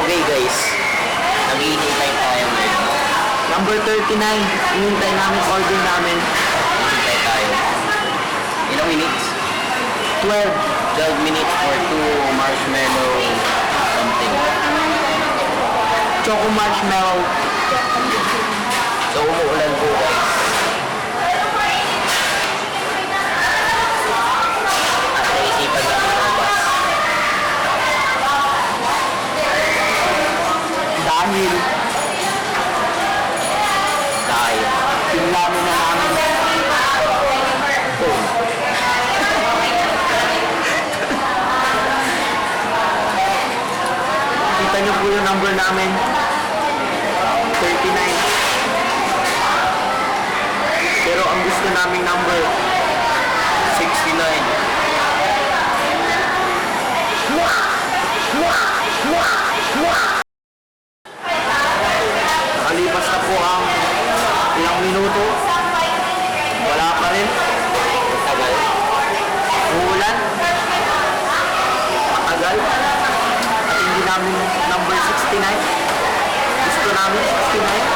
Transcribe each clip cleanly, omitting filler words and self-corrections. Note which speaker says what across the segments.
Speaker 1: Okay guys, nag-iintay tayo ngayon.
Speaker 2: Number 39, inintay namin order namin.
Speaker 1: Hintay tayo. Ilang minutes?
Speaker 2: 12.
Speaker 1: 12 minutes for 2 marshmallow something.
Speaker 2: Choco marshmallow.
Speaker 1: So umuulan po guys. At naisipan namin lumabas.
Speaker 2: Dahil pinlamin na namin. Kita niyo po yung number namin. 39. Pero ang gusto naming number
Speaker 1: 69.
Speaker 2: Nakalipas na po ang ilang minuto. Wala pa rin.
Speaker 1: Tagal.
Speaker 2: Umuulan. Matagal. At hindi namin number 69. Gusto namin 69.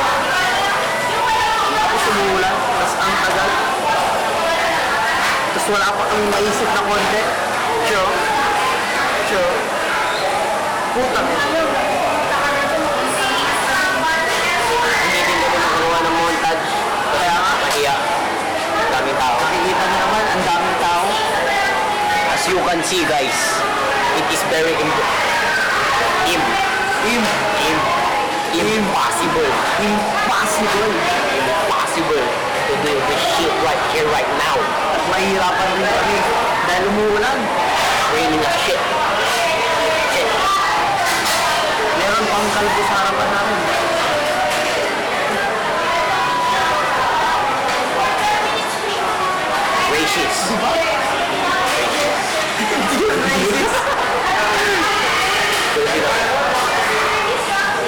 Speaker 2: Tapos umuulan. Tapos ang tagal. Tapos wala pa kami maisip na konti. Cho. Puta.
Speaker 1: Hindi din kami makakuha ng montage. Kaya nga, mahiya. Ang daming tao.
Speaker 2: Nakikita niyo naman, ang daming tao.
Speaker 1: As you can see guys, it is very impossible to do this shit right here, right now.
Speaker 2: At mahirapan rin kami dahil umuulan.
Speaker 1: Raining as shit.
Speaker 2: Meron pang kalbo sa harapan namin.
Speaker 1: Racist.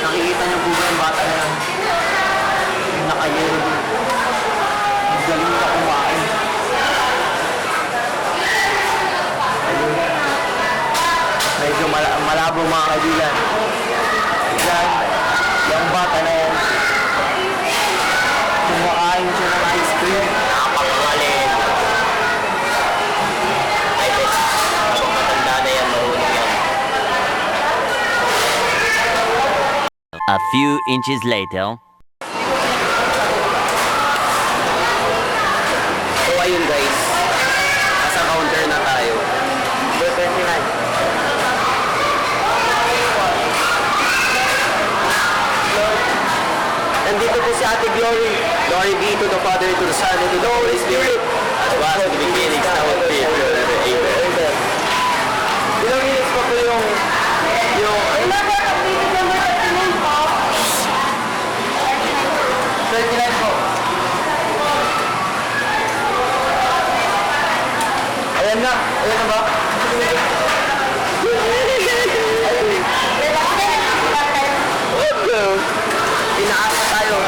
Speaker 2: Nakikita niyo po ba yung bata na yan? Yung nakayero doon. Ang galing na kumain. Ayun. Medyo malabo mga kaibigan. Yan. Yung bata na yan. Kumakain siya ng ice cream.
Speaker 1: Napakagalin. I bet, habang matanda na yan, marunong yan.
Speaker 3: A few inches later.
Speaker 1: So ayun guys, nasa counter na tayo.
Speaker 2: Number 39. Nandito po si Ate Glory.
Speaker 1: Glory be to the Father, to the Son, and to the Holy Spirit. As was in the beginning, now and forever. Amen.
Speaker 2: Ilang minutes pa po yung ay, number 39 po. 39 po. Ayan na ba? Pinaasa tayo.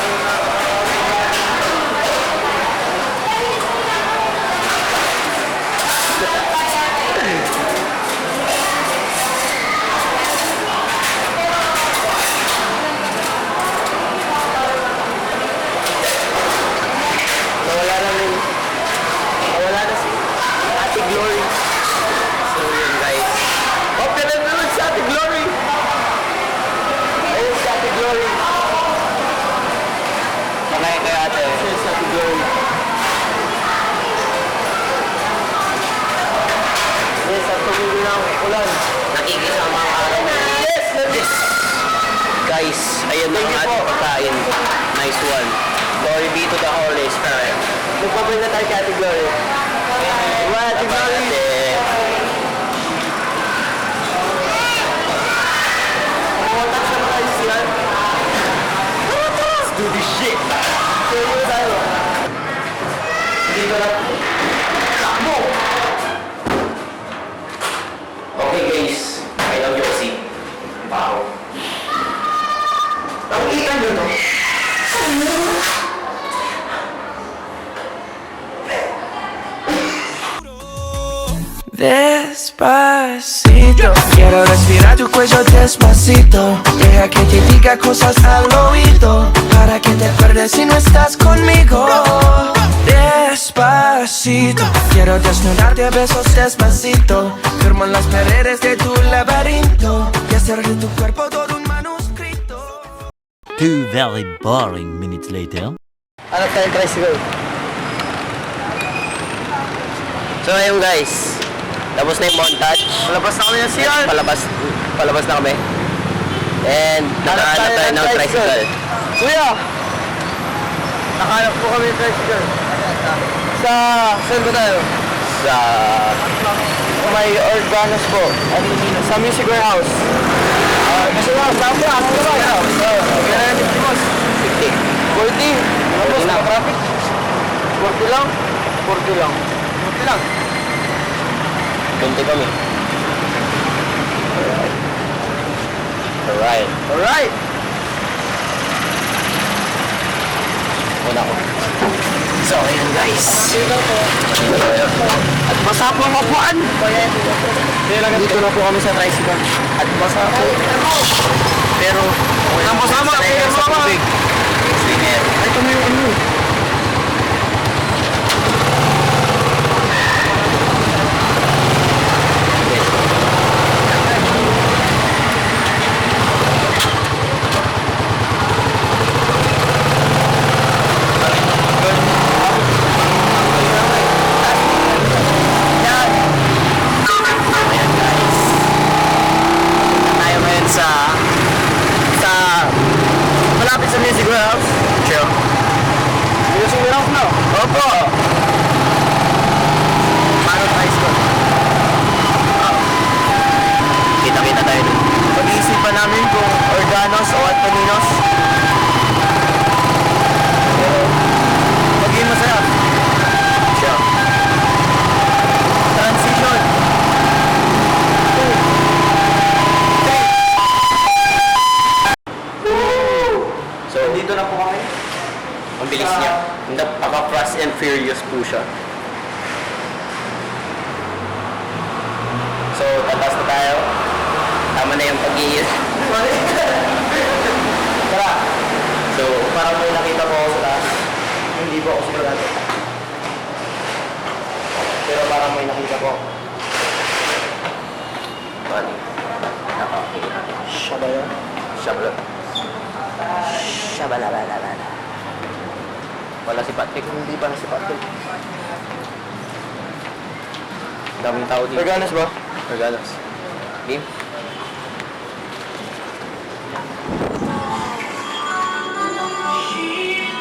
Speaker 2: Nawala na si Ate Glory.
Speaker 1: So yun guys,
Speaker 2: Oh, pinanood si Ate Glory. Ayun si Ate Glory.
Speaker 1: pagkaya kayo ate.
Speaker 2: Ayun si Ate Glory. Yes, at tumigil na ang ulan.
Speaker 1: Nakikisama ang araw.
Speaker 2: Yes!
Speaker 1: Guys, ayun na ang
Speaker 2: Thank you
Speaker 1: ating
Speaker 2: po.
Speaker 1: pagkain. Nice one. Glory be to the Holy Spirit.
Speaker 2: Magpapay na tayo kay Ate Glory. Diba, Ate Glory? Pumunta sa mga isyan.
Speaker 1: Let's do this shit.
Speaker 2: So, yun tayo. Dito na. Takbo!
Speaker 1: Okay guys, I love Yossi. Wow.
Speaker 2: Nakikita nyo, no?
Speaker 4: Despacito, quiero respirar tu cuello despacito. Deja que te diga cosas al oído, para que te acuerdes si no estás conmigo. Despacito, quiero desnudarte a besos despacito. Firmo en las paredes de tu laberinto y hacer de tu cuerpo todo un manuscrito.
Speaker 3: 2 very boring minutes later.
Speaker 2: Hanap tayong tricycle.
Speaker 1: So ayun guys, tapos na yung montage.
Speaker 2: Palabas na kami ng CR.
Speaker 1: Palabas na kami. And nakahanap tayo ng tricycle.
Speaker 2: Kuya! Nakahanap po kami ng tricycle. Saan ba tayo?
Speaker 1: Sa
Speaker 2: May Organos po. Sa Music Warehouse. Music Warehouse, saan po? Anong naman? Kaya na yung boss.
Speaker 1: 50.
Speaker 2: 40. Ano boss?
Speaker 1: lang.
Speaker 2: Traffic? 40 lang? 40 lang. 40 lang.
Speaker 1: 20 kami. Alright.
Speaker 2: Alright!
Speaker 1: Una ko. So ayun guys.
Speaker 2: At basa po ang kapuan!
Speaker 1: Dito na po kami sa tricycle. At basa po. Pero
Speaker 2: Ang basama! Ang basama!
Speaker 1: Swinger.
Speaker 2: Ay, ito na yung ano.
Speaker 1: Tayo ngayon sa
Speaker 2: Malapit sa Music Warehouse.
Speaker 1: Sure.
Speaker 2: Music Warehouse na.
Speaker 1: Opo.
Speaker 2: Paano tricycle?
Speaker 1: Kita-kita tayo dun.
Speaker 2: Pag-iisipan namin kung Organos o Antoninos. Pero, magiging masaya.
Speaker 1: Sure.
Speaker 2: Transition.
Speaker 1: So
Speaker 2: Dito na po kami.
Speaker 1: ang bilis niya. Napaka-fast and furious po siya. So, tatas na tayo. Tama na yung pag-iis.
Speaker 2: Tara.
Speaker 1: So,
Speaker 2: Parang may nakita ko ako sa taas. Hindi po ako sigurado. Pero parang may nakita ko.
Speaker 1: Funny. Nakakita.
Speaker 2: Siya ba yun?
Speaker 1: Shabla.
Speaker 2: Shabalala.
Speaker 1: Wala si Patrick.
Speaker 2: Hindi pa na si Patrick.
Speaker 1: Daming tao dito.
Speaker 2: Organos ba?
Speaker 1: Regalos. Game?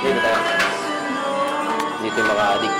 Speaker 1: Dito tayo. Dito yung mga adik.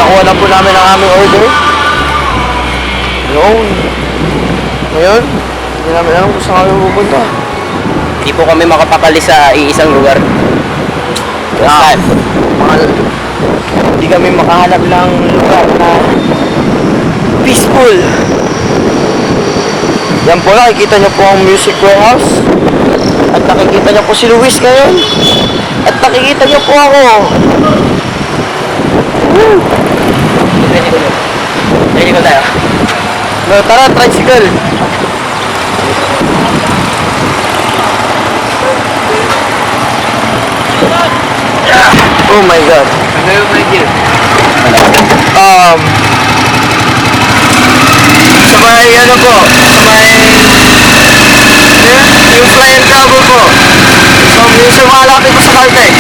Speaker 2: Nakuha na po namin ang aming order. Yun. Ngayon, Hindi namin alam kung saan kami pupunta.
Speaker 1: Hindi po kami makapakali sa iisang lugar.
Speaker 2: Ah, hindi kami makahanap ng lugar na peaceful. Yan po, nakikita niyo po ang Music Warehouse. At nakikita niyo po si Luis ngayon. At nakikita niyo po ako. Woo!
Speaker 1: Ready ko tayo.
Speaker 2: No, tara, tricycle. Oh my God. Sa may ano po, sa may yung fly and travel po. So, yung sa malapit po sa Caltex.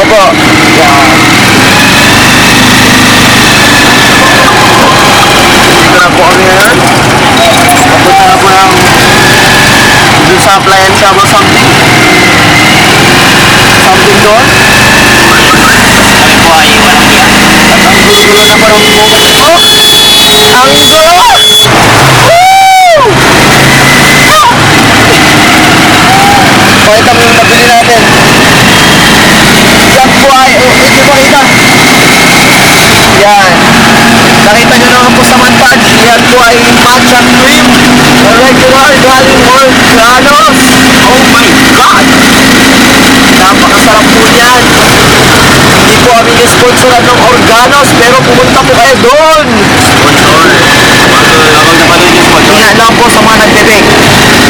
Speaker 2: Opo. Dito na po kami ngayon. Papunta na po ng dun sa fly and travel something. Something doon.
Speaker 1: Kami po ay walang hiya.
Speaker 2: Ang gulo na parang moment. Oh! Ang gulo! Woo! Pakita mo yung nabili natin. Yan po ay, hindi makita. Yan. Nakita nyo naman po sa manpad. Yan po ay matcha cream. Regular galing Organos. Oh my God! Napakasarap po yan. Hindi po kami sponsoran ng Organos, pero pumunta po kayo doon.
Speaker 1: Sponsor. Habang napanood yung sponsor.
Speaker 2: Yan lang po sa mga nagbe-bake.